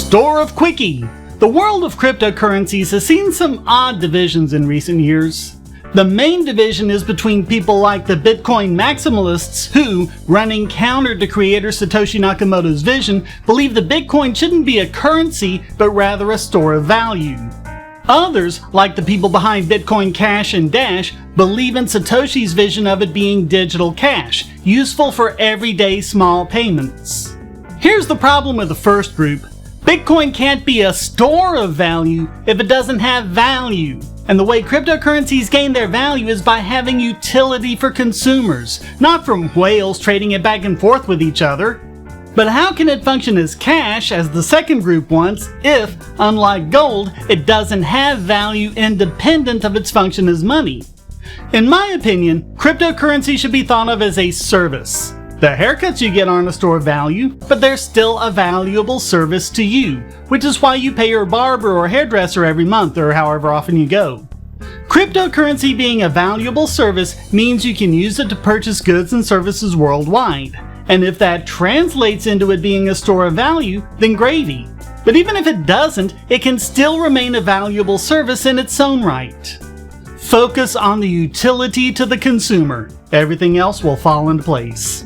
Store of Quickie. The world of cryptocurrencies has seen some odd divisions in recent years. The main division is between people like the Bitcoin maximalists who, running counter to creator Satoshi Nakamoto's vision, believe that Bitcoin shouldn't be a currency but rather a store of value. Others, like the people behind Bitcoin Cash and Dash, believe in Satoshi's vision of it being digital cash, useful for everyday small payments. Here's the problem with the first group. Bitcoin can't be a store of value if it doesn't have value. And the way cryptocurrencies gain their value is by having utility for consumers, not from whales trading it back and forth with each other. But how can it function as cash, as the second group wants, if, unlike gold, it doesn't have value independent of its function as money? In my opinion, cryptocurrency should be thought of as a service. The haircuts you get aren't a store of value, but they're still a valuable service to you, which is why you pay your barber or hairdresser every month or however often you go. Cryptocurrency being a valuable service means you can use it to purchase goods and services worldwide. And if that translates into it being a store of value, then gravy. But even if it doesn't, it can still remain a valuable service in its own right. Focus on the utility to the consumer. Everything else will fall into place.